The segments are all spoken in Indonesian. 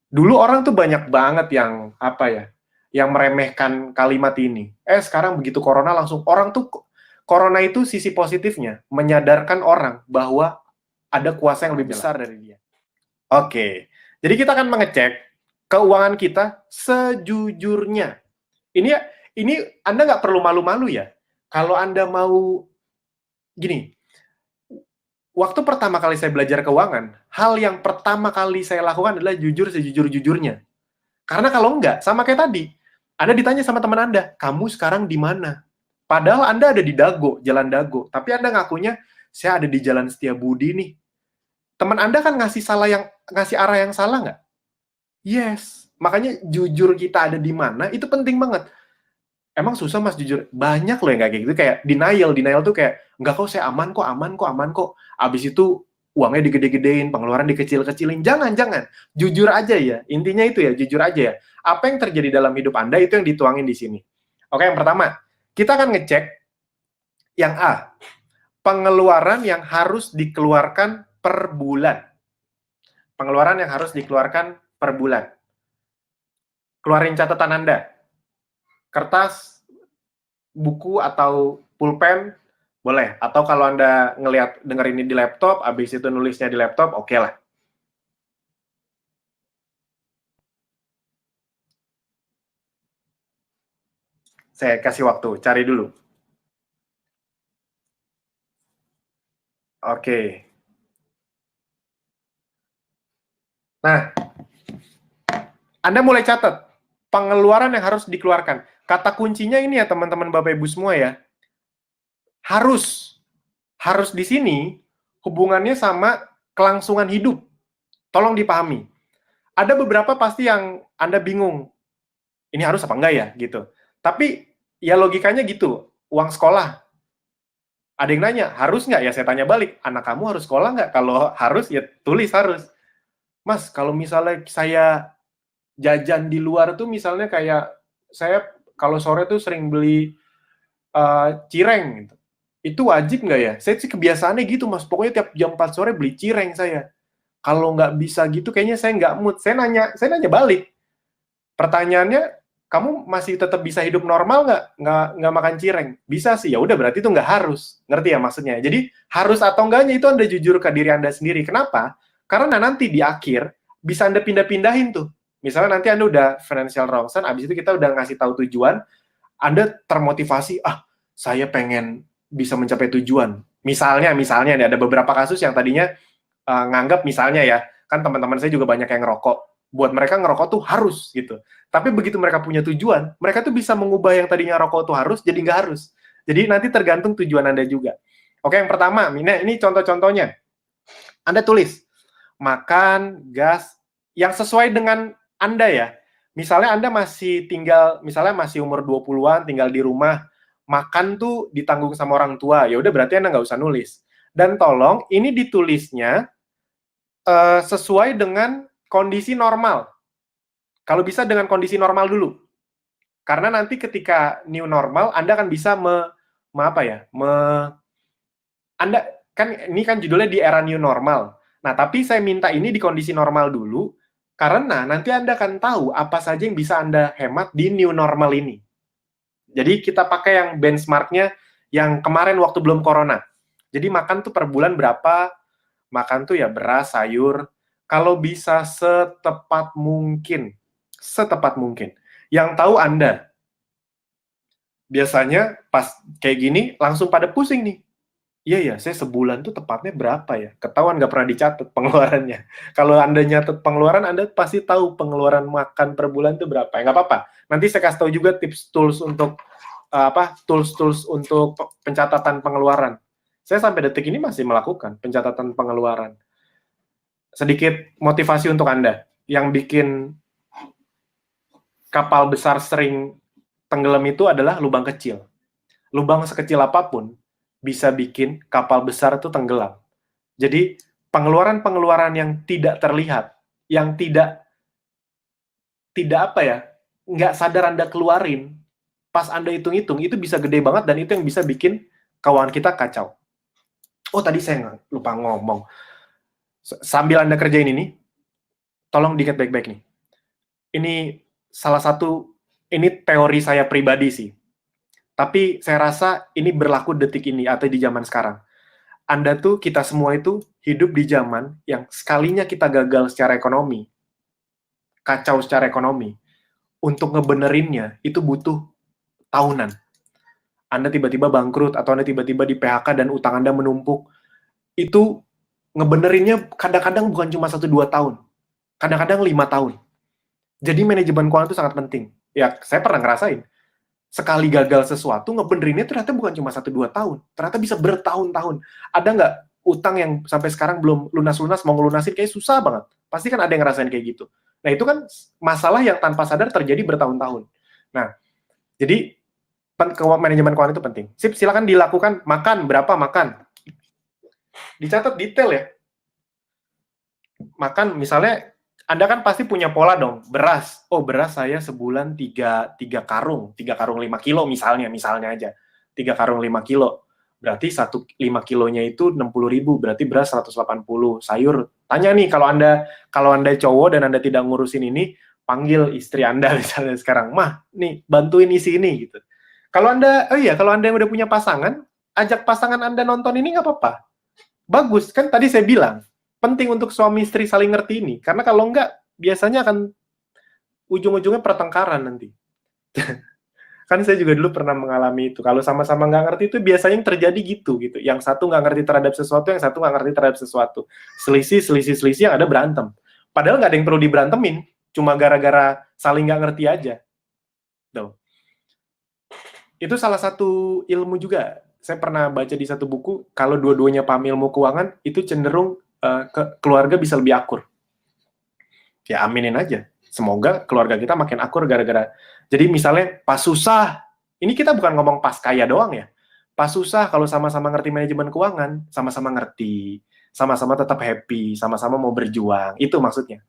Dulu orang tuh banyak banget yang apa ya, yang meremehkan kalimat ini. Sekarang begitu corona langsung orang tuh corona itu sisi positifnya menyadarkan orang bahwa ada kuasa yang lebih besar dari dia. Oke. Jadi kita akan mengecek keuangan kita sejujurnya. Ini ini Anda nggak perlu malu-malu ya. Kalau Anda mau gini, waktu pertama kali saya belajar keuangan, hal yang pertama kali saya lakukan adalah jujur sejujur-jujurnya. Karena kalau enggak, sama kayak tadi, Anda ditanya sama teman Anda, kamu sekarang di mana? Padahal Anda ada di Dago, Jalan Dago. Tapi Anda ngakunya, saya ada di Jalan Setiabudi nih. Teman Anda kan ngasih arah yang salah nggak? Yes. Makanya jujur kita ada di mana, itu penting banget. Emang susah mas jujur? Banyak loh yang kayak gitu, kayak denial tuh kayak, enggak kok saya aman kok. Abis itu uangnya digede-gedein, pengeluaran dikecil-kecilin. Jangan. Jujur aja ya. Intinya itu ya, jujur aja ya. Apa yang terjadi dalam hidup Anda itu yang dituangin di sini. Oke, yang pertama, kita akan ngecek yang A. Pengeluaran yang harus dikeluarkan per bulan. Pengeluaran yang harus dikeluarkan per bulan. Keluarin catatan Anda. Kertas, buku atau pulpen, boleh. Atau kalau Anda denger ini di laptop, habis itu nulisnya di laptop, oke lah. Saya kasih waktu, cari dulu. Oke. Nah, Anda mulai catat pengeluaran yang harus dikeluarkan. Kata kuncinya ini ya teman-teman Bapak Ibu semua ya. Harus di sini hubungannya sama kelangsungan hidup. Tolong dipahami. Ada beberapa pasti yang Anda bingung. Ini harus apa enggak ya gitu. Tapi ya logikanya gitu. Uang sekolah. Ada yang nanya, harus nggak? Ya saya tanya balik, anak kamu harus sekolah nggak? Kalau harus, ya tulis harus. Mas, kalau misalnya saya jajan di luar tuh misalnya kayak saya kalau sore tuh sering beli cireng gitu. Itu wajib nggak ya? Saya sih kebiasaannya gitu mas, pokoknya tiap jam 4 sore beli cireng saya. Kalau nggak bisa gitu kayaknya saya nggak mood. Saya nanya balik. Pertanyaannya, kamu masih tetap bisa hidup normal nggak makan cireng? Bisa sih, ya udah berarti itu nggak harus. Ngerti ya maksudnya? Jadi harus atau enggaknya itu Anda jujur ke diri Anda sendiri. Kenapa? Karena nanti di akhir bisa Anda pindah-pindahin tuh. Misalnya nanti Anda udah financial ronsen, abis itu kita udah ngasih tahu tujuan, Anda termotivasi, saya pengen bisa mencapai tujuan. Misalnya nih ada beberapa kasus yang tadinya nganggap misalnya ya, kan teman-teman saya juga banyak yang ngerokok. Buat mereka ngerokok tuh harus gitu. Tapi begitu mereka punya tujuan, mereka tuh bisa mengubah yang tadinya rokok tuh harus jadi nggak harus. Jadi nanti tergantung tujuan Anda juga. Oke, yang pertama, ini contoh-contohnya. Anda tulis makan, gas yang sesuai dengan Anda ya. Misalnya Anda misalnya masih umur 20-an, tinggal di rumah, makan tuh ditanggung sama orang tua, ya udah berarti Anda nggak usah nulis. Dan tolong ini ditulisnya sesuai dengan kondisi normal. Kalau bisa dengan kondisi normal dulu. Karena nanti ketika new normal, Anda akan bisa Anda kan ini kan judulnya di era new normal. Nah, tapi saya minta ini di kondisi normal dulu karena nanti Anda akan tahu apa saja yang bisa Anda hemat di new normal ini. Jadi kita pakai yang benchmarknya yang kemarin waktu belum corona. Jadi makan tuh per bulan berapa? Makan tuh ya beras, sayur. Kalau bisa setepat mungkin. Yang tahu Anda. Biasanya pas kayak gini langsung pada pusing nih. Iya ya, saya sebulan tuh tepatnya berapa ya? Ketahuan nggak pernah dicatat pengeluarannya. Kalau Anda nyatet pengeluaran, Anda pasti tahu pengeluaran makan per bulan tuh berapa. Ya nggak apa-apa. Nanti saya kasih tahu juga tips tools untuk tools untuk pencatatan pengeluaran. Saya sampai detik ini masih melakukan pencatatan pengeluaran. Sedikit motivasi untuk Anda yang bikin kapal besar sering tenggelam itu adalah lubang kecil. Lubang sekecil apapun bisa bikin kapal besar itu tenggelam. Jadi pengeluaran-pengeluaran yang tidak terlihat, yang tidak nggak sadar Anda keluarin, pas Anda hitung-hitung itu bisa gede banget dan itu yang bisa bikin keuangan kita kacau. Oh tadi saya lupa ngomong. Sambil Anda kerjain ini, tolong diingat baik-baik nih. ini salah satu, ini teori saya pribadi sih. Tapi saya rasa ini berlaku detik ini atau di zaman sekarang. Anda tuh, kita semua itu hidup di zaman yang sekalinya kita gagal secara ekonomi, kacau secara ekonomi, untuk ngebenerinnya itu butuh tahunan. Anda tiba-tiba bangkrut atau Anda tiba-tiba di PHK dan utang Anda menumpuk, itu ngebenerinnya kadang-kadang bukan cuma 1-2 tahun, kadang-kadang 5 tahun. Jadi manajemen keuangan itu sangat penting. Ya, saya pernah ngerasain. Sekali gagal sesuatu, ngebenerinnya ternyata bukan cuma 1-2 tahun. Ternyata bisa bertahun-tahun. Ada nggak utang yang sampai sekarang belum lunas-lunas, mau ngelunasin kayak susah banget. Pasti kan ada yang ngerasain kayak gitu. Nah, itu kan masalah yang tanpa sadar terjadi bertahun-tahun. Nah, jadi manajemen keuangan itu penting. Sip, silakan dilakukan. Makan, berapa makan? Dicatat detail ya. Makan, misalnya, Anda kan pasti punya pola dong. Beras. Oh, beras saya sebulan 3 karung. 3 karung 5 kilo misalnya aja. 3 karung 5 kilo. Berarti 5 kilonya itu 60.000. Berarti beras 180. Sayur. Tanya nih, kalau Anda cowok dan Anda tidak ngurusin ini, panggil istri Anda misalnya sekarang. Mah, nih, bantuin isi ini gitu. Kalau Anda yang udah punya pasangan, ajak pasangan Anda nonton ini nggak apa-apa. Bagus, kan tadi saya bilang, penting untuk suami istri saling ngerti ini. Karena kalau enggak, biasanya akan ujung-ujungnya pertengkaran nanti. Kan saya juga dulu pernah mengalami itu. Kalau sama-sama nggak ngerti itu biasanya yang terjadi gitu. Yang satu nggak ngerti terhadap sesuatu, yang satu nggak ngerti terhadap sesuatu. Selisih yang ada berantem. Padahal nggak ada yang perlu diberantemin. Cuma gara-gara saling nggak ngerti aja. Tuh. Itu salah satu ilmu juga. Saya pernah baca di satu buku, kalau dua-duanya paham ilmu keuangan, itu cenderung keluarga bisa lebih akur. Ya aminin aja. Semoga keluarga kita makin akur gara-gara. Jadi misalnya pas susah, ini kita bukan ngomong pas kaya doang ya. Pas susah, kalau sama-sama ngerti manajemen keuangan, sama-sama ngerti, sama-sama tetap happy, sama-sama mau berjuang. Itu maksudnya.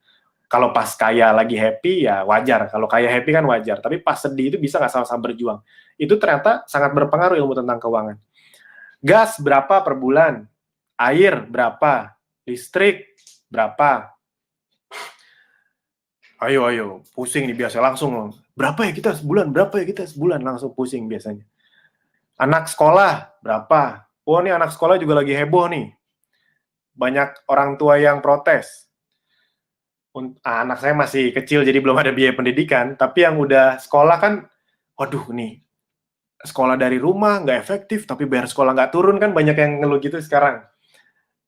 Kalau pas kaya lagi happy, ya wajar. Kalau kaya happy kan wajar. Tapi pas sedih itu bisa nggak sama-sama berjuang. Itu ternyata sangat berpengaruh ilmu tentang keuangan. Gas berapa per bulan? Air berapa? Listrik berapa? Ayo, pusing nih biasa langsung. Berapa ya kita sebulan? Berapa ya kita sebulan? Langsung pusing biasanya. Anak sekolah berapa? Oh, nih anak sekolah juga lagi heboh nih. Banyak orang tua yang protes. Anak saya masih kecil jadi belum ada biaya pendidikan, tapi yang udah sekolah kan, waduh nih, sekolah dari rumah nggak efektif, tapi bayar sekolah nggak turun, kan banyak yang ngeluh gitu sekarang.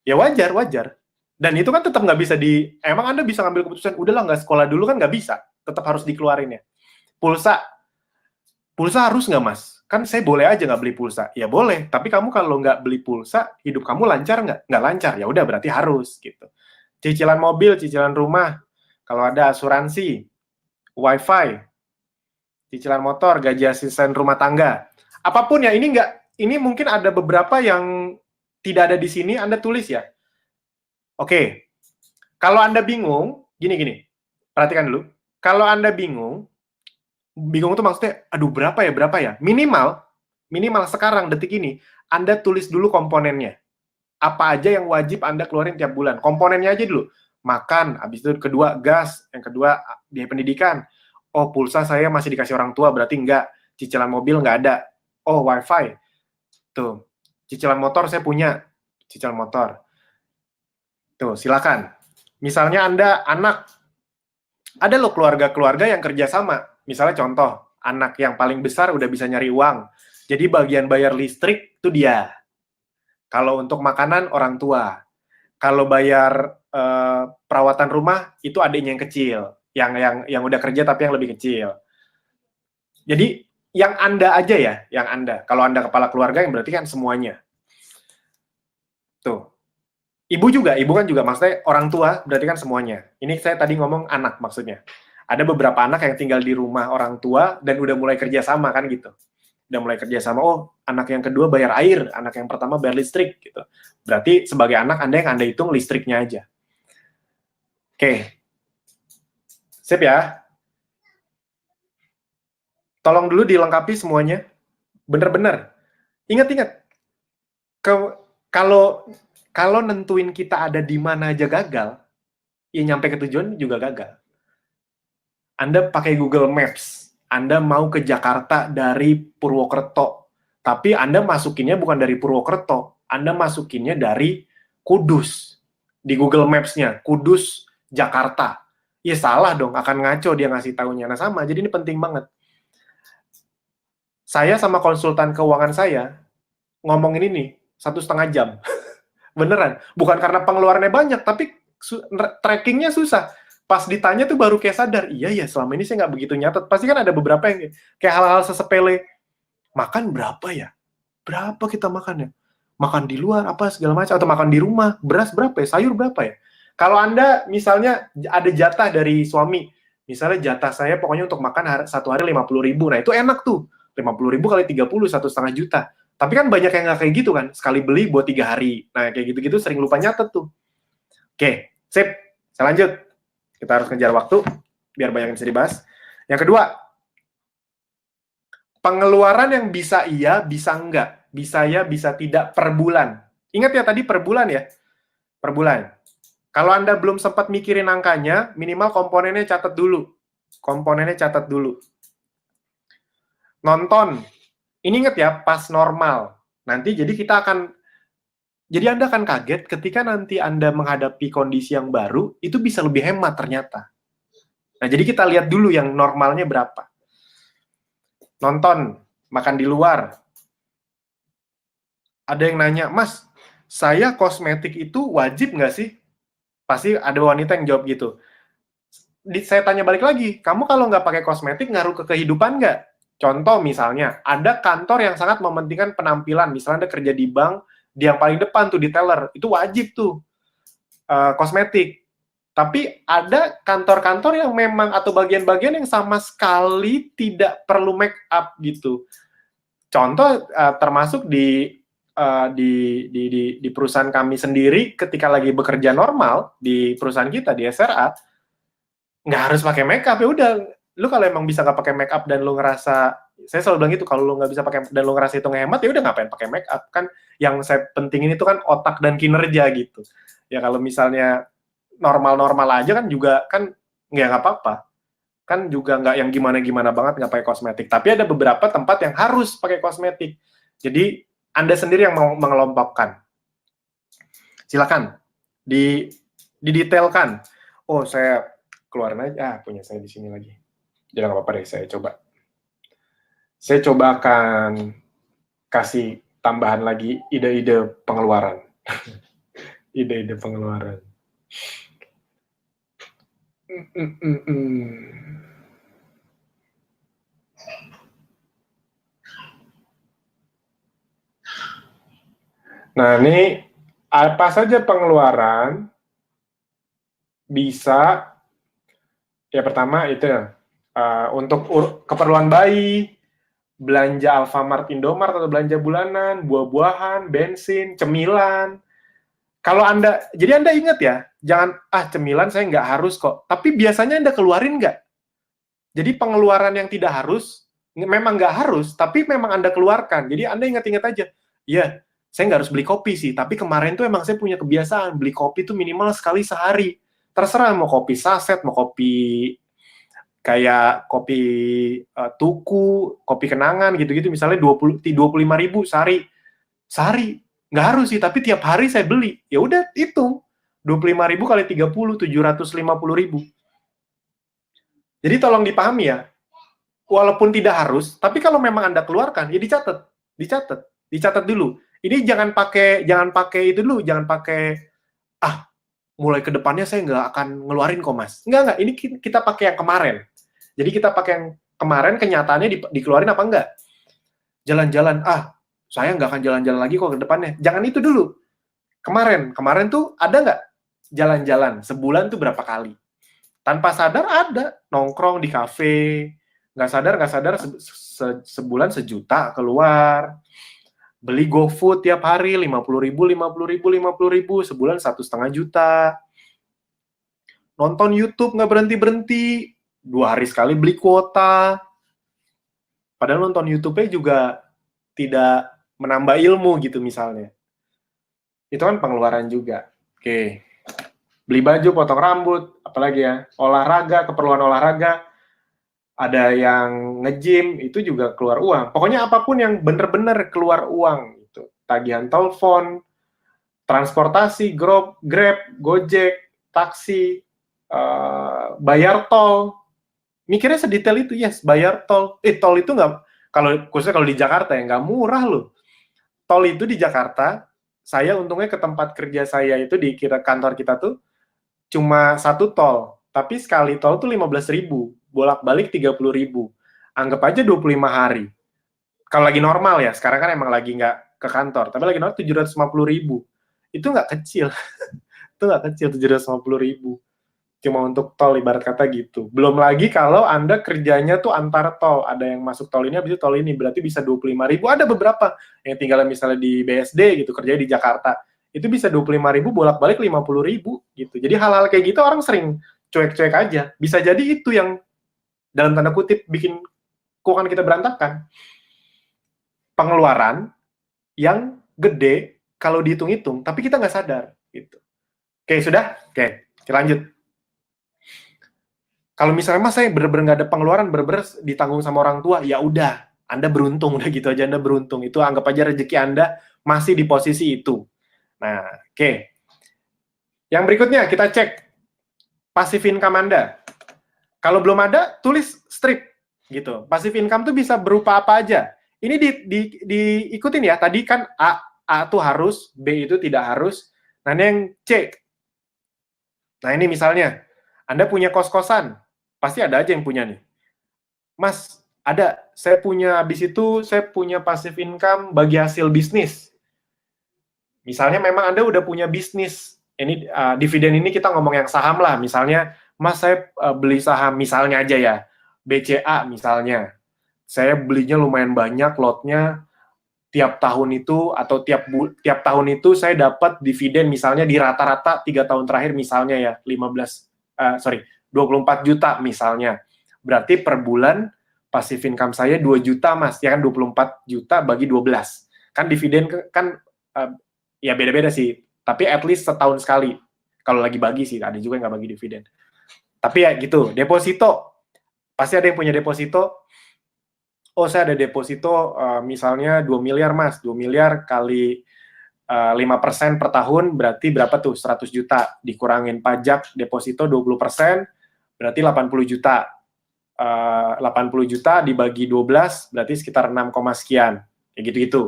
Ya wajar. Dan itu kan tetap nggak bisa emang Anda bisa ngambil keputusan, udahlah nggak sekolah dulu, kan nggak bisa. Tetap harus dikeluarin ya. Pulsa harus nggak mas? Kan saya boleh aja nggak beli pulsa. Ya boleh, tapi kamu kalau nggak beli pulsa, hidup kamu lancar nggak? Nggak lancar, ya udah berarti harus gitu. Cicilan mobil, cicilan rumah, kalau ada asuransi, wifi, cicilan motor, gaji asisten rumah tangga, apapun ya, ini mungkin ada beberapa yang tidak ada di sini, Anda tulis ya. Oke, kalau Anda bingung, gini, perhatikan dulu. Kalau Anda bingung tuh maksudnya, aduh berapa ya? Minimal sekarang, detik ini, Anda tulis dulu komponennya. Apa aja yang wajib Anda keluarin tiap bulan. Komponennya aja dulu. Makan, habis itu kedua gas, yang kedua biaya pendidikan. Oh, pulsa saya masih dikasih orang tua, berarti enggak. Cicilan mobil nggak ada. Oh, wifi. Tuh. Cicilan motor saya punya. Cicilan motor. Tuh, silakan. Misalnya Anda anak, ada loh keluarga-keluarga yang kerja sama. Misalnya contoh, anak yang paling besar udah bisa nyari uang. Jadi bagian bayar listrik itu dia. Kalau untuk makanan, orang tua. Kalau bayar perawatan rumah, itu adiknya yang kecil. Yang udah kerja tapi yang lebih kecil. Jadi, yang Anda aja ya, yang Anda. Kalau Anda kepala keluarga, yang berarti kan semuanya. Tuh. Ibu kan juga maksudnya orang tua, berarti kan semuanya. Ini saya tadi ngomong anak maksudnya. Ada beberapa anak yang tinggal di rumah orang tua dan udah mulai kerja sama kan gitu. Udah mulai kerja sama, oh anak yang kedua bayar air, anak yang pertama bayar listrik gitu. Berarti sebagai anak Anda hitung listriknya aja. Oke. Sip ya. Tolong dulu dilengkapi semuanya. Bener-bener. Ingat-ingat. Kalau nentuin kita ada di mana aja gagal, ya nyampe ke tujuan juga gagal. Anda pakai Google Maps, Anda mau ke Jakarta dari Purwokerto, tapi Anda masukinnya bukan dari Purwokerto, Anda masukinnya dari Kudus. Di Google Maps-nya, Kudus, Jakarta. Ya salah dong, akan ngaco dia ngasih taunya. Nah sama, jadi ini penting banget. Saya sama konsultan keuangan saya ngomongin ini 1,5 jam. Beneran. Bukan karena pengeluarannya banyak, tapi trackingnya susah. Pas ditanya tuh baru kayak sadar, iya ya selama ini saya nggak begitu nyatet. Pasti kan ada beberapa yang kayak hal-hal sesepele. Makan berapa ya? Berapa kita makan ya? Makan di luar, apa segala macam. Atau makan di rumah, beras berapa ya? Sayur berapa ya? Kalau Anda misalnya ada jatah dari suami, misalnya jatah saya pokoknya untuk makan satu hari 50.000, nah itu enak tuh. 50.000 kali 30, 1,5 juta. Tapi kan banyak yang nggak kayak gitu kan, sekali beli buat 3 hari. Nah kayak gitu-gitu sering lupa nyatet tuh. Oke, sip. Saya lanjut. Kita harus ngejar waktu, biar banyak yang bisa dibahas. Yang kedua, pengeluaran yang bisa iya, bisa enggak. Bisa ya, bisa tidak per bulan. Ingat ya tadi per bulan ya? Per bulan. Kalau Anda belum sempat mikirin angkanya, minimal komponennya catat dulu. Komponennya catat dulu. Nonton. Ini ingat ya, pas normal. Nanti jadi Anda akan kaget ketika nanti Anda menghadapi kondisi yang baru, itu bisa lebih hemat ternyata. Nah, jadi kita lihat dulu yang normalnya berapa. Nonton, makan di luar. Ada yang nanya, Mas, saya kosmetik itu wajib nggak sih? Pasti ada wanita yang jawab gitu. Saya tanya balik lagi, kamu kalau nggak pakai kosmetik ngaruh ke kehidupan nggak? Contoh misalnya, ada kantor yang sangat mementingkan penampilan. Misalnya Anda kerja di bank, di yang paling depan tuh, di teller. Itu wajib tuh, kosmetik. Tapi ada kantor-kantor yang memang, atau bagian-bagian yang sama sekali tidak perlu make up gitu. Contoh, termasuk di perusahaan kami sendiri, ketika lagi bekerja normal, di perusahaan kita, di SRA, nggak harus pakai make up, ya udah. Lu kalau emang bisa nggak pakai make up dan lu ngerasa, saya selalu bilang gitu, kalau lu nggak bisa pakai dan lu ngerasa itu ngehemat, ya udah ngapain pakai make up kan? Yang saya pentingin itu kan otak dan kinerja gitu. Ya kalau misalnya normal-normal aja kan juga kan nggak apa-apa, kan juga nggak yang gimana-gimana banget nggak pakai kosmetik. Tapi ada beberapa tempat yang harus pakai kosmetik. Jadi Anda sendiri yang mau mengelompokkan. Silakan didetailkan. Oh saya keluarin aja, punya saya di sini lagi. Jadi nggak apa-apa deh, saya coba akan kasih tambahan lagi ide-ide pengeluaran. Ide-ide pengeluaran. Nah, ini apa saja pengeluaran bisa, ya pertama itu untuk keperluan bayi, belanja Alfamart, Indomart atau belanja bulanan, buah-buahan, bensin, cemilan. Kalau jadi Anda ingat ya, jangan, cemilan saya nggak harus kok. Tapi biasanya Anda keluarin nggak? Jadi pengeluaran yang tidak harus, memang nggak harus, tapi memang Anda keluarkan. Jadi Anda ingat-ingat aja, iya, saya nggak harus beli kopi sih, tapi kemarin tuh emang saya punya kebiasaan, beli kopi tuh minimal sekali sehari. Terserah mau kopi saset, mau kopi kayak kopi tuku, kopi kenangan gitu-gitu, misalnya 25.000 sehari. Sehari, nggak harus sih, tapi tiap hari saya beli. Ya udah, hitung. 25.000 kali 30, 750.000. Jadi tolong dipahami ya, walaupun tidak harus, tapi kalau memang Anda keluarkan, ya dicatat dulu. Ini jangan pakai itu dulu, jangan pakai, mulai ke depannya saya nggak akan ngeluarin kok mas. Nggak, ini kita pakai yang kemarin. Jadi kita pakai yang kemarin, kenyataannya dikeluarin apa enggak. Jalan-jalan, saya nggak akan jalan-jalan lagi kok ke depannya. Jangan itu dulu. Kemarin tuh ada nggak jalan-jalan? Sebulan tuh berapa kali? Tanpa sadar ada, nongkrong di kafe, nggak sadar sebulan 1 juta keluar, beli GoFood tiap hari 50.000, sebulan 1,5 juta, nonton YouTube nggak berhenti 2 hari sekali beli kuota, padahal nonton YouTube-nya juga tidak menambah ilmu gitu misalnya, itu kan pengeluaran juga. Oke. Beli baju, potong rambut, apalagi ya, olahraga, keperluan olahraga. ada yang nge-gym, itu juga keluar uang. Pokoknya apapun yang bener-bener keluar uang, gitu. Tagihan telepon, transportasi, Grab, Gojek, taksi, bayar tol. Mikirnya sedetail itu, yes, bayar tol. Tol itu nggak, khususnya kalau di Jakarta ya, nggak murah loh. Tol itu di Jakarta, saya untungnya ke tempat kerja saya itu di kantor kita tuh, cuma satu tol. Tapi sekali tol tuh 15.000, bolak-balik 30.000. Anggap aja 25 hari. Kalau lagi normal ya, sekarang kan emang lagi nggak ke kantor, tapi lagi normal 750.000. Itu nggak kecil. Itu nggak kecil, 750.000. Cuma untuk tol, ibarat kata gitu. Belum lagi kalau Anda kerjanya tuh antar tol. Ada yang masuk tol ini, habis itu tol ini. Berarti bisa 25.000. Ada beberapa yang tinggal misalnya di BSD gitu, kerjanya di Jakarta. Itu bisa 25.000, bolak-balik 50.000 gitu. Jadi hal-hal kayak gitu orang sering cuek-cuek aja. Bisa jadi itu yang dalam tanda kutip bikin keuangan kita berantakan. Pengeluaran yang gede kalau dihitung-hitung, tapi kita nggak sadar gitu. Oke, sudah? Oke, kita lanjut. Kalau misalnya mas saya bener-bener nggak ada pengeluaran, bener-bener ditanggung sama orang tua, ya udah, Anda beruntung, udah gitu aja Anda beruntung. Itu anggap aja rezeki Anda masih di posisi itu. Nah, oke. Yang berikutnya kita cek passive income Anda. Kalau belum ada, tulis strip gitu. Passive income tuh bisa berupa apa aja. Ini diikutin ya. Tadi kan A tuh harus, B itu tidak harus. Nah, ini yang C. Nah, ini misalnya, Anda punya kos-kosan. Pasti ada aja yang punya nih. Mas, ada. Saya punya, habis itu saya punya passive income bagi hasil bisnis. Misalnya memang Anda udah punya bisnis. Ini dividen ini kita ngomong yang saham lah. Misalnya, Mas saya beli saham, misalnya aja ya, BCA misalnya. Saya belinya lumayan banyak, lotnya tiap tahun itu, atau tiap tahun itu saya dapat dividen misalnya di rata-rata 3 tahun terakhir misalnya ya, 24 juta misalnya. Berarti per bulan passive income saya 2 juta mas, ya kan 24 juta bagi 12. Kan dividen kan ya beda-beda sih, tapi at least setahun sekali. Kalau lagi bagi sih, ada juga yang nggak bagi dividen. Tapi ya gitu, deposito. Pasti ada yang punya deposito. Oh, saya ada deposito misalnya 2 miliar mas, 2 miliar kali 5% per tahun, berarti berapa tuh? 100 juta. Dikurangin pajak deposito 20%, berarti 80 juta. 80 juta dibagi 12, berarti sekitar 6, sekian. Kayak gitu-gitu.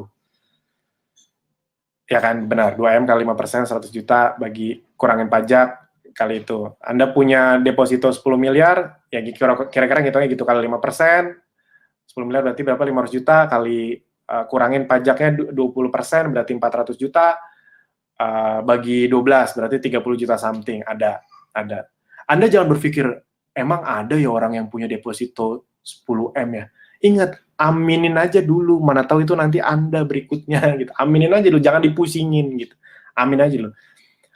Ya kan, benar. 2M kali 5%, 100 juta, bagi kurangin pajak, kali itu. Anda punya deposito 10 miliar, ya kira-kira ngitungnya gitu, kali 5%, 10 miliar berarti berapa? 500 juta, kali kurangin pajaknya 20%, berarti 400 juta, bagi 12, berarti 30 juta something. Ada. Anda jangan berpikir, emang ada ya orang yang punya deposito 10M ya? Ingat, aminin aja dulu, mana tahu itu nanti Anda berikutnya gitu. Aminin aja dulu, jangan dipusingin gitu. Amin aja dulu.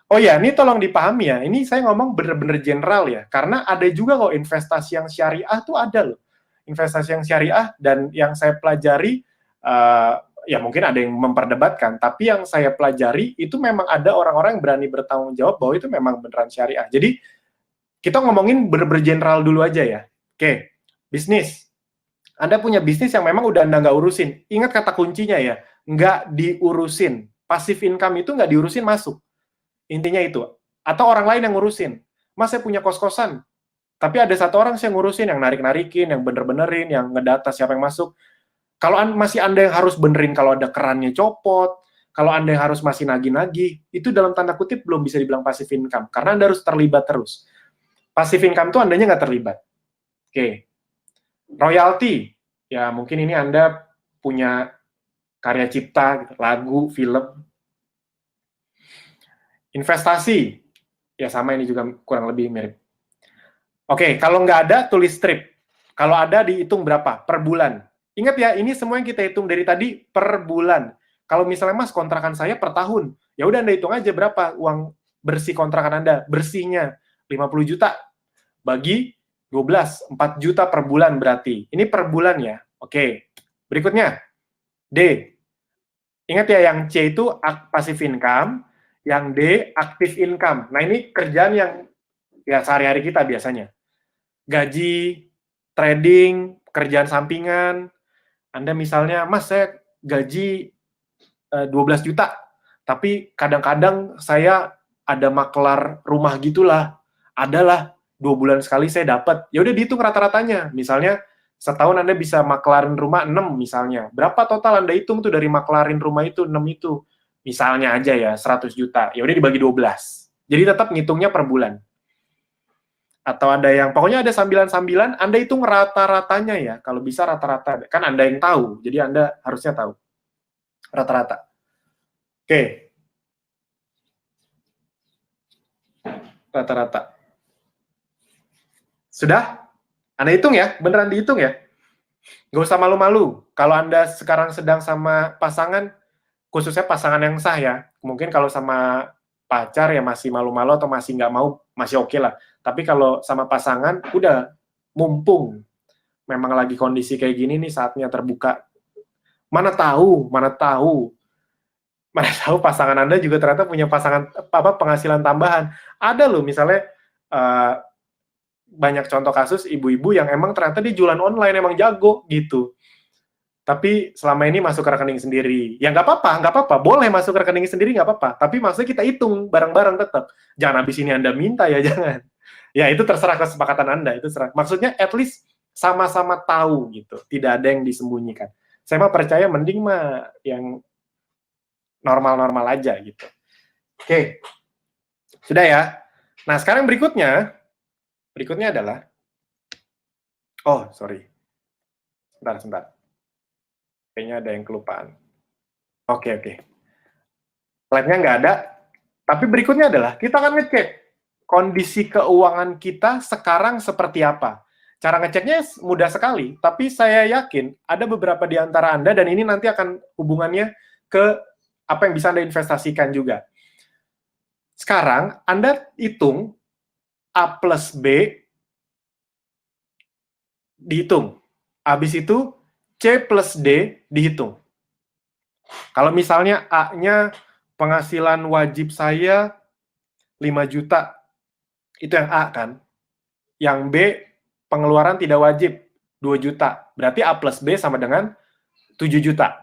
Oh ya, ini tolong dipahami ya. Ini saya ngomong bener-bener general ya, karena ada juga kok investasi yang syariah tuh ada loh. Investasi yang syariah, dan yang saya pelajari, ya mungkin ada yang memperdebatkan, tapi yang saya pelajari itu memang ada orang-orang yang berani bertanggung jawab bahwa itu memang beneran syariah. Jadi kita ngomongin bener-bener general dulu aja ya. Oke, bisnis. Anda punya bisnis yang memang udah Anda nggak urusin. Ingat kata kuncinya ya, nggak diurusin. Passive income itu nggak diurusin masuk. Intinya itu. Atau orang lain yang ngurusin. Mas, saya punya kos-kosan. Tapi ada satu orang yang ngurusin, yang narik-narikin, yang bener-benerin, yang ngedata siapa yang masuk. Kalau masih Anda yang harus benerin kalau ada kerannya copot, kalau Anda yang harus masih nagih-nagih, itu dalam tanda kutip belum bisa dibilang passive income. Karena Anda harus terlibat terus. Passive income itu Andanya nggak terlibat. Oke. Royalty, ya mungkin ini Anda punya karya cipta, lagu, film. Investasi, ya sama, ini juga kurang lebih mirip. Oke, kalau nggak ada, tulis strip. Kalau ada, dihitung berapa? Per bulan. Ingat ya, ini semua yang kita hitung dari tadi per bulan. Kalau misalnya mas, kontrakan saya per tahun, ya udah Anda hitung aja berapa uang bersih kontrakan Anda. Bersihnya 50 juta bagi 12, 4 juta per bulan berarti. Ini per bulan ya. Oke. Berikutnya, D. Ingat ya, yang C itu passive income, yang D active income. Nah, ini kerjaan yang ya sehari-hari kita biasanya. Gaji, trading, pekerjaan sampingan. Anda misalnya, Mas, saya gaji 12 juta, tapi kadang-kadang saya ada maklar rumah gitulah, adalah 2 bulan sekali saya dapat. Ya udah dihitung rata-ratanya. Misalnya setahun Anda bisa maklarin rumah 6 misalnya. Berapa total Anda hitung tuh dari maklarin rumah itu 6 itu? Misalnya aja ya 100 juta. Ya udah dibagi 12. Jadi tetap ngitungnya per bulan. Atau ada yang pokoknya ada sambilan-sambilan, Anda hitung rata-ratanya ya. Kalau bisa rata-rata. Kan Anda yang tahu. Jadi Anda harusnya tahu rata-rata. Oke. Rata-rata. Sudah? Anda hitung ya? Beneran dihitung ya? Nggak usah malu-malu. Kalau Anda sekarang sedang sama pasangan, khususnya pasangan yang sah ya, mungkin kalau sama pacar ya masih malu-malu atau masih nggak mau, masih oke lah. Tapi kalau sama pasangan, udah mumpung memang lagi kondisi kayak gini nih, saatnya terbuka. Mana tahu pasangan Anda juga ternyata punya penghasilan tambahan. Ada loh misalnya banyak contoh kasus ibu-ibu yang emang ternyata dia jualan online emang jago gitu. Tapi selama ini masuk ke rekening sendiri. Ya nggak apa-apa, boleh masuk ke rekening sendiri nggak apa-apa. Tapi maksudnya kita hitung bareng-bareng tetap. Jangan habis ini Anda minta ya, jangan. Ya itu terserah kesepakatan Anda, itu terserah. Maksudnya at least sama-sama tahu gitu, tidak ada yang disembunyikan. Saya mah percaya mending mah yang normal-normal aja gitu. Oke, sudah ya. Nah sekarang berikutnya adalah, oh sorry, sebentar. Kayaknya ada yang kelupaan. Oke. Slide-nya nggak ada. Tapi berikutnya adalah kita akan ngecek kondisi keuangan kita sekarang seperti apa. Cara ngeceknya mudah sekali, tapi saya yakin ada beberapa di antara Anda, dan ini nanti akan hubungannya ke apa yang bisa Anda investasikan juga. Sekarang Anda hitung A plus B, dihitung. Habis itu C plus D dihitung. Kalau misalnya A-nya penghasilan wajib saya 5 juta, itu yang A kan. Yang B, pengeluaran tidak wajib 2 juta. Berarti A plus B sama dengan 7 juta.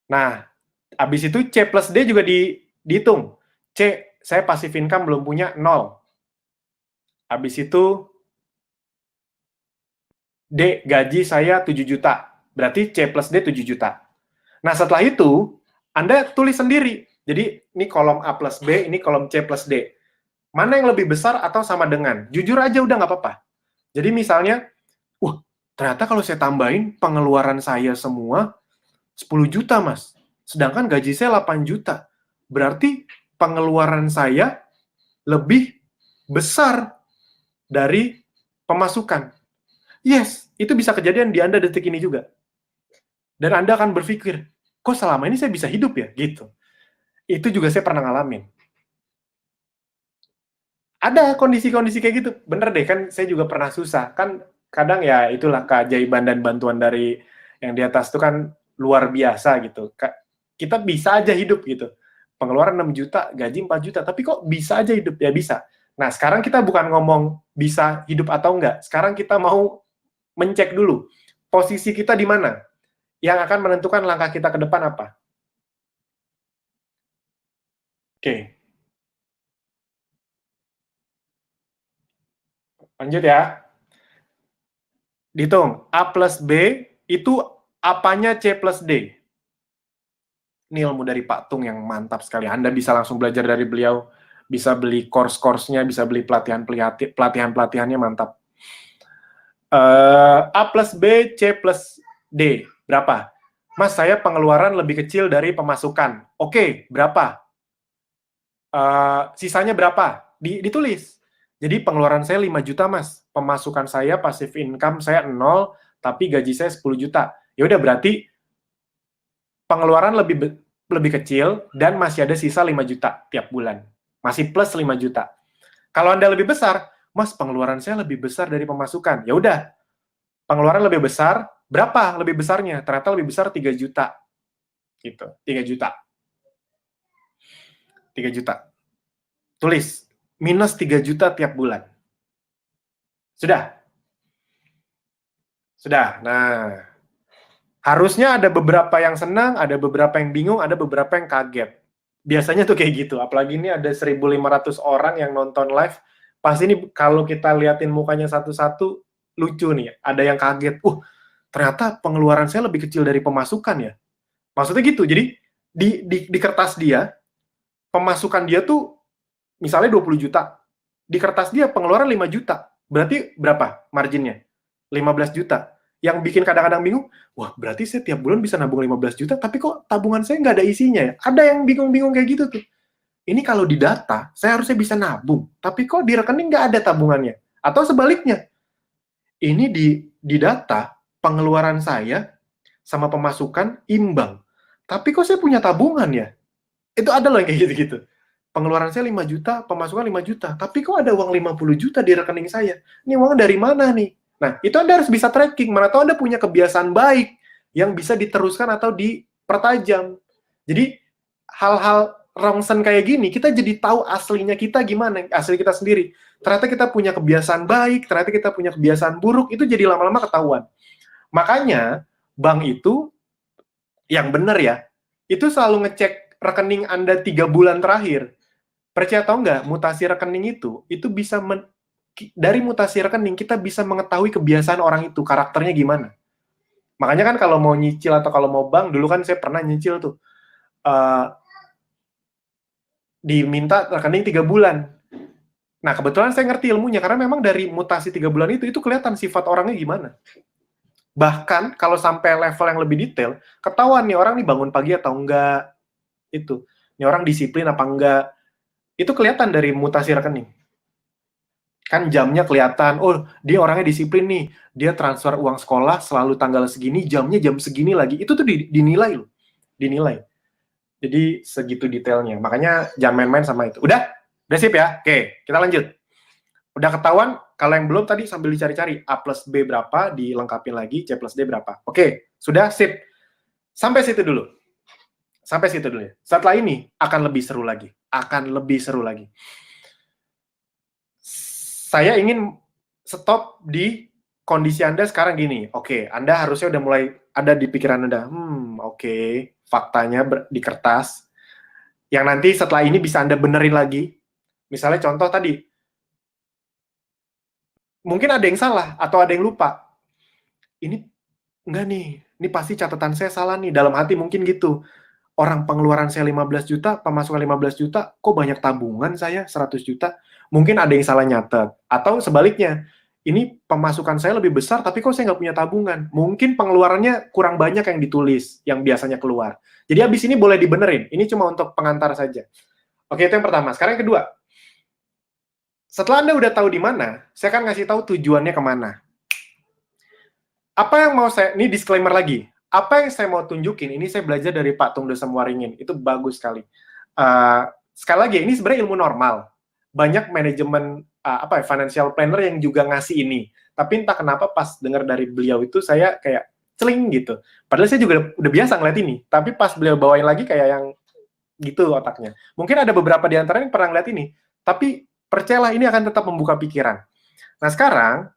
Nah, habis itu C plus D juga dihitung. C, saya passive income belum punya 0. Habis itu D, gaji saya 7 juta. Berarti C plus D 7 juta. Nah, setelah itu, Anda tulis sendiri. Jadi, ini kolom A plus B, ini kolom C plus D. Mana yang lebih besar atau sama dengan? Jujur aja udah nggak apa-apa. Jadi misalnya, ternyata kalau saya tambahin pengeluaran saya semua 10 juta, Mas. Sedangkan gaji saya 8 juta. Berarti pengeluaran saya lebih besar dari pemasukan. Yes, itu bisa kejadian di Anda detik ini juga. Dan Anda akan berpikir, kok selama ini saya bisa hidup ya? Gitu. Itu juga saya pernah ngalamin. Ada kondisi-kondisi kayak gitu. Bener deh, kan saya juga pernah susah. Kan kadang ya itulah keajaiban dan bantuan dari yang di atas itu kan luar biasa gitu. Kita bisa aja hidup gitu. Pengeluaran 6 juta, gaji 4 juta, tapi kok bisa aja hidup? Ya bisa. Nah, sekarang kita bukan ngomong bisa hidup atau enggak. Sekarang kita mau mencek dulu posisi kita di mana yang akan menentukan langkah kita ke depan apa. Oke. Lanjut ya. Dihitung. A plus B itu apanya C plus D? Ini ilmu dari Pak Tung yang mantap sekali. Anda bisa langsung belajar dari beliau, bisa beli course-course-nya, bisa beli pelatihan-pelatihannya mantap. A plus B, C plus D. Berapa? Mas, saya pengeluaran lebih kecil dari pemasukan. Oke, berapa? Sisanya berapa? Ditulis. Jadi pengeluaran saya 5 juta, Mas. Pemasukan saya, passive income saya 0, tapi gaji saya 10 juta. Ya udah berarti pengeluaran lebih kecil dan masih ada sisa 5 juta tiap bulan. Masih plus 5 juta. Kalau Anda lebih besar, Mas, pengeluaran saya lebih besar dari pemasukan. Ya udah. Pengeluaran lebih besar, berapa lebih besarnya? Ternyata lebih besar 3 juta. Gitu. 3 juta. 3 juta. Tulis minus 3 juta tiap bulan. Sudah. Sudah. Nah, harusnya ada beberapa yang senang, ada beberapa yang bingung, ada beberapa yang kaget. Biasanya tuh kayak gitu. Apalagi ini ada 1.500 orang yang nonton live. Pasti ini kalau kita liatin mukanya satu-satu, lucu nih. Ada yang kaget. Ternyata pengeluaran saya lebih kecil dari pemasukan ya. Maksudnya gitu. Jadi di kertas dia, pemasukan dia tuh misalnya 20 juta. Di kertas dia pengeluaran 5 juta. Berarti berapa marginnya? 15 juta. Yang bikin kadang-kadang bingung, wah berarti saya tiap bulan bisa nabung 15 juta, tapi kok tabungan saya nggak ada isinya ya? Ada yang bingung-bingung kayak gitu tuh. Ini kalau di data, saya harusnya bisa nabung, tapi kok di rekening nggak ada tabungannya? Atau sebaliknya, ini di data, pengeluaran saya sama pemasukan imbang, tapi kok saya punya tabungan ya? Itu ada loh yang kayak gitu-gitu. Pengeluaran saya 5 juta, pemasukan 5 juta, tapi kok ada uang 50 juta di rekening saya? Ini uang dari mana nih? Nah, itu Anda harus bisa tracking, mana tahu Anda punya kebiasaan baik yang bisa diteruskan atau dipertajam. Jadi, hal-hal rongsen kayak gini, kita jadi tahu aslinya kita gimana, asli kita sendiri. Ternyata kita punya kebiasaan baik, ternyata kita punya kebiasaan buruk, itu jadi lama-lama ketahuan. Makanya, bank itu, yang benar ya, itu selalu ngecek rekening Anda 3 bulan terakhir. Percaya atau enggak, mutasi rekening itu bisa dari mutasi rekening kita bisa mengetahui kebiasaan orang itu, karakternya gimana. Makanya kan kalau mau nyicil atau kalau mau bank, dulu kan saya pernah nyicil tuh, diminta rekening 3 bulan. Nah, kebetulan saya ngerti ilmunya, karena memang dari mutasi 3 bulan itu kelihatan sifat orangnya gimana. Bahkan kalau sampai level yang lebih detail, ketahuan nih orang nih bangun pagi atau enggak, itu. Nih orang disiplin apa enggak, itu kelihatan dari mutasi rekening. Kan jamnya kelihatan, oh dia orangnya disiplin nih, dia transfer uang sekolah selalu tanggal segini, jamnya jam segini lagi, itu tuh dinilai loh, dinilai. Jadi segitu detailnya, makanya jangan main-main sama itu. Udah sip ya? Oke, kita lanjut. Udah ketahuan, kalau yang belum tadi sambil dicari-cari, A plus B berapa, dilengkapin lagi, C plus D berapa. Oke, sudah sip. Sampai situ dulu. Sampai situ dulu ya. Setelah ini, akan lebih seru lagi. Akan lebih seru lagi. Saya ingin stop di kondisi Anda sekarang gini. Oke, Anda harusnya udah mulai ada di pikiran Anda. Oke, faktanya di kertas. Yang nanti setelah ini bisa Anda benerin lagi. Misalnya contoh tadi, mungkin ada yang salah atau ada yang lupa. Ini enggak nih, ini pasti catatan saya salah nih. Dalam hati mungkin gitu. Orang pengeluaran saya 15 juta, pemasukan 15 juta, kok banyak tabungan saya 100 juta? Mungkin ada yang salah nyatet. Atau sebaliknya, ini pemasukan saya lebih besar, tapi kok saya nggak punya tabungan? Mungkin pengeluarannya kurang banyak yang ditulis, yang biasanya keluar. Jadi habis ini boleh dibenerin. Ini cuma untuk pengantar saja. Oke, itu yang pertama. Sekarang yang kedua. Setelah Anda udah tahu di mana, saya akan ngasih tahu tujuannya kemana. Apa yang mau saya, ini disclaimer lagi, apa yang saya mau tunjukin, ini saya belajar dari Pak Tung Desem Waringin, itu bagus sekali. Sekali lagi, ini sebenarnya ilmu normal. Banyak manajemen, financial planner yang juga ngasih ini. Tapi entah kenapa pas dengar dari beliau itu, saya kayak celing gitu. Padahal saya juga udah biasa ngeliat ini. Tapi pas beliau bawain lagi kayak yang gitu otaknya. Mungkin ada beberapa di antara yang pernah ngeliat ini. Tapi percayalah, ini akan tetap membuka pikiran. Nah sekarang,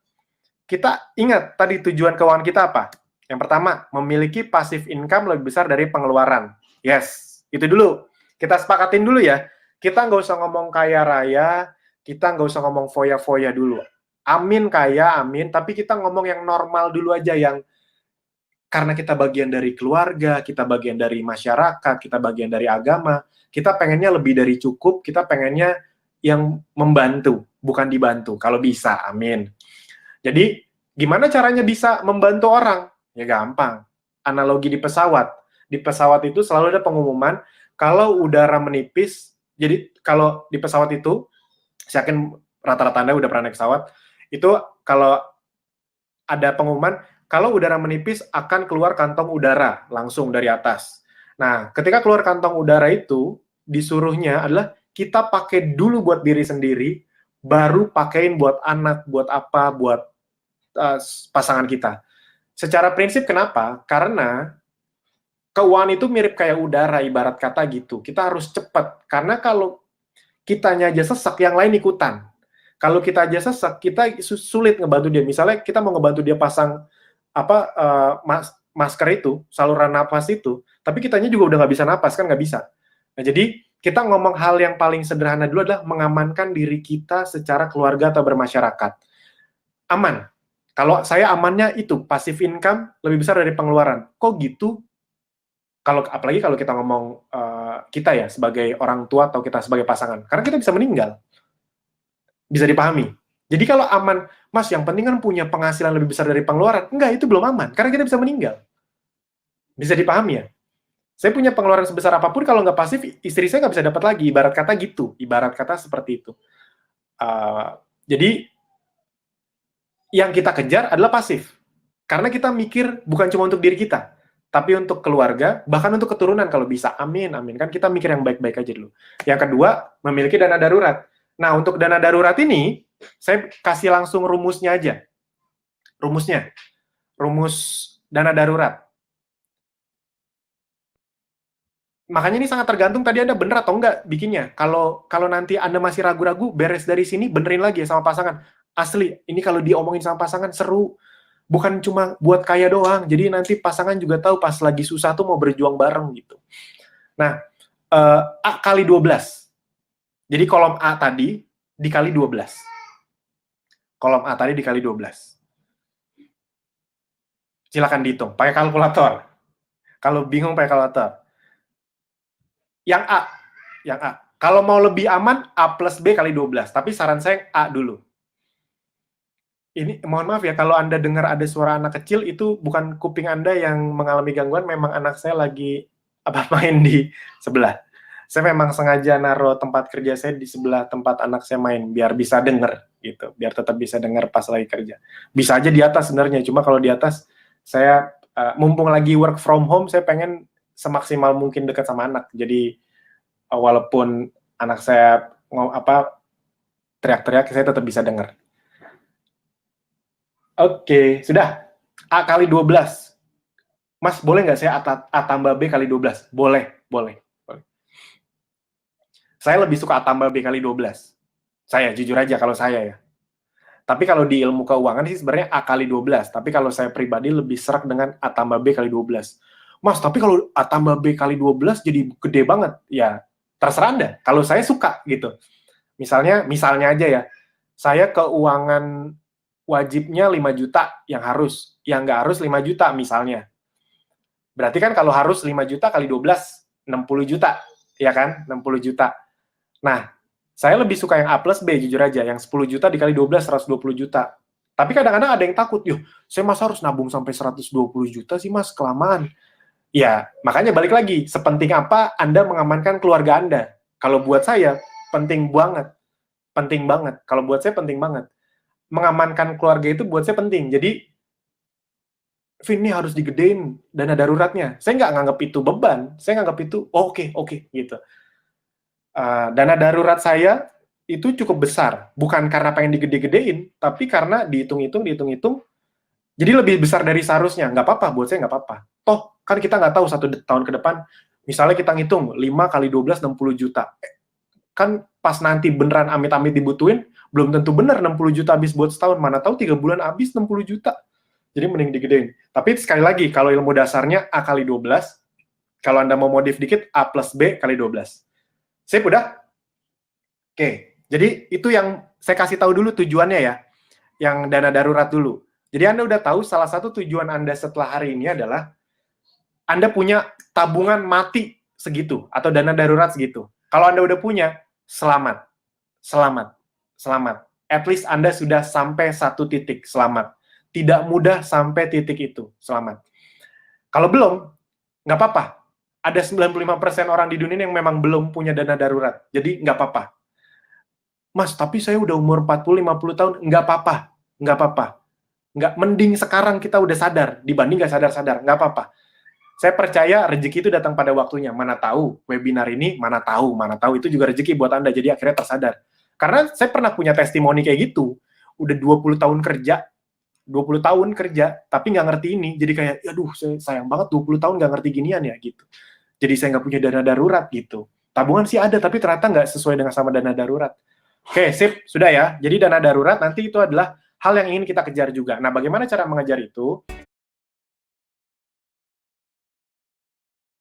kita ingat tadi tujuan keuangan kita apa? Yang pertama, memiliki passive income lebih besar dari pengeluaran. Yes, itu dulu. Kita sepakatin dulu ya. Kita nggak usah ngomong kaya raya, kita nggak usah ngomong foya-foya dulu. Amin kaya, amin. Tapi kita ngomong yang normal dulu aja, yang karena kita bagian dari keluarga, kita bagian dari masyarakat, kita bagian dari agama, kita pengennya lebih dari cukup, kita pengennya yang membantu, bukan dibantu. Kalau bisa, amin. Jadi, gimana caranya bisa membantu orang? Ya gampang. Analogi di pesawat. Di pesawat itu selalu ada pengumuman, kalau udara menipis, jadi kalau di pesawat itu, saya yakin rata-rata Anda udah pernah naik pesawat, itu kalau ada pengumuman, kalau udara menipis akan keluar kantong udara langsung dari atas. Nah, ketika keluar kantong udara itu, disuruhnya adalah kita pakai dulu buat diri sendiri, baru pakein buat anak, buat apa, buat pasangan kita. Secara prinsip kenapa? Karena keuangan itu mirip kayak udara, ibarat kata gitu. Kita harus cepat, karena kalau kitanya aja sesak, yang lain ikutan. Kalau kita aja sesak, kita sulit ngebantu dia. Misalnya kita mau ngebantu dia pasang masker itu, saluran napas itu, tapi kitanya juga udah nggak bisa napas, kan nggak bisa. Nah, jadi kita ngomong hal yang paling sederhana dulu adalah mengamankan diri kita secara keluarga atau bermasyarakat. Aman. Kalau saya amannya itu, passive income lebih besar dari pengeluaran. Kok gitu? Apalagi kalau kita ngomong kita ya, sebagai orang tua atau kita sebagai pasangan. Karena kita bisa meninggal. Bisa dipahami. Jadi kalau aman, Mas, yang penting kan punya penghasilan lebih besar dari pengeluaran. Enggak, itu belum aman, karena kita bisa meninggal. Bisa dipahami ya? Saya punya pengeluaran sebesar apapun, kalau nggak pasif, istri saya nggak bisa dapat lagi. Ibarat kata gitu. Ibarat kata seperti itu. Jadi, yang kita kejar adalah pasif. Karena kita mikir bukan cuma untuk diri kita, tapi untuk keluarga, bahkan untuk keturunan kalau bisa. Amin, amin. Kan kita mikir yang baik-baik aja dulu. Yang kedua, memiliki dana darurat. Nah, untuk dana darurat ini, saya kasih langsung rumusnya aja. Rumusnya. Rumus dana darurat. Makanya ini sangat tergantung tadi Anda bener atau enggak bikinnya. Kalau nanti Anda masih ragu-ragu, beres dari sini, benerin lagi ya sama pasangan. Asli, ini kalau diomongin sama pasangan seru. Bukan cuma buat kaya doang. Jadi nanti pasangan juga tahu pas lagi susah tuh mau berjuang bareng gitu. Nah, A kali 12. Jadi kolom A tadi dikali 12. Kolom A tadi dikali 12. Silakan dihitung, pakai kalkulator. Kalau bingung pakai kalkulator. Yang A. Kalau mau lebih aman, A plus B kali 12. Tapi saran saya A dulu. Ini, mohon maaf ya, kalau Anda dengar ada suara anak kecil, itu bukan kuping Anda yang mengalami gangguan, memang anak saya lagi main di sebelah. Saya memang sengaja naruh tempat kerja saya di sebelah tempat anak saya main, biar bisa denger, gitu. Biar tetap bisa denger pas lagi kerja. Bisa aja di atas sebenarnya, cuma kalau di atas, saya, mumpung lagi work from home, saya pengen semaksimal mungkin dekat sama anak. Jadi, walaupun anak saya teriak-teriak, saya tetap bisa dengar. Oke, sudah. A kali 12. Mas, boleh nggak saya A tambah B kali 12? Boleh. Saya lebih suka A tambah B kali 12. Saya, jujur aja kalau saya ya. Tapi kalau di ilmu keuangan sih sebenarnya A kali 12. Tapi kalau saya pribadi lebih serak dengan A tambah B kali 12. Mas, tapi kalau A tambah B kali 12 jadi gede banget. Ya, terserah Anda. Kalau saya suka gitu. Misalnya aja ya, saya keuangan wajibnya 5 juta yang harus. Yang nggak harus 5 juta misalnya. Berarti kan kalau harus 5 juta kali 12, 60 juta. Ya kan? 60 juta. Nah, saya lebih suka yang A plus B, jujur aja. Yang 10 juta dikali 12, 120 juta. Tapi kadang-kadang ada yang takut, yuk, saya masa harus nabung sampai 120 juta sih, Mas, kelamaan. Ya, makanya balik lagi, sepenting apa Anda mengamankan keluarga Anda? Kalau buat saya, penting banget. Penting banget. Kalau buat saya, penting banget. Mengamankan keluarga itu buat saya penting. Jadi, Vin, ini harus digedein dana daruratnya. Saya nggak nganggap itu beban. Saya nganggap itu, oke, gitu. Dana darurat saya itu cukup besar. Bukan karena pengen digede-gedein, tapi karena dihitung-hitung, jadi lebih besar dari seharusnya. Nggak apa-apa, buat saya nggak apa-apa. Toh, kan kita nggak tahu 1 tahun ke depan, misalnya kita ngitung 5 kali 12, 60 juta. Kan pas nanti beneran amit-amit dibutuhin, belum tentu bener 60 juta habis buat setahun. Mana tahu 3 bulan habis 60 juta. Jadi mending digedein. Tapi sekali lagi, kalau ilmu dasarnya A kali 12, kalau Anda mau modif dikit, A plus B kali 12. Sip, udah? Oke, jadi itu yang saya kasih tahu dulu tujuannya ya, yang dana darurat dulu. Jadi Anda udah tahu salah satu tujuan Anda setelah hari ini adalah Anda punya tabungan mati segitu, atau dana darurat segitu. Kalau Anda udah punya, selamat. At least Anda sudah sampai satu titik, selamat. Tidak mudah sampai titik itu, selamat. Kalau belum, nggak apa-apa. Ada 95% orang di dunia yang memang belum punya dana darurat. Jadi nggak apa-apa. Mas, tapi saya udah umur 40-50 tahun. Nggak apa-apa. Nggak, mending sekarang kita udah sadar, dibanding nggak sadar-sadar. Nggak apa-apa. Saya percaya rezeki itu datang pada waktunya. Mana tahu webinar ini, mana tahu itu juga rezeki buat Anda. Jadi akhirnya tersadar. Karena saya pernah punya testimoni kayak gitu. Udah 20 tahun kerja, tapi nggak ngerti ini. Jadi kayak, aduh, sayang banget 20 tahun nggak ngerti ginian ya, gitu. Jadi saya nggak punya dana darurat, gitu. Tabungan sih ada, tapi ternyata nggak sesuai dengan sama dana darurat. Oke, sip, sudah ya. Jadi dana darurat nanti itu adalah hal yang ingin kita kejar juga. Nah, bagaimana cara mengejar itu?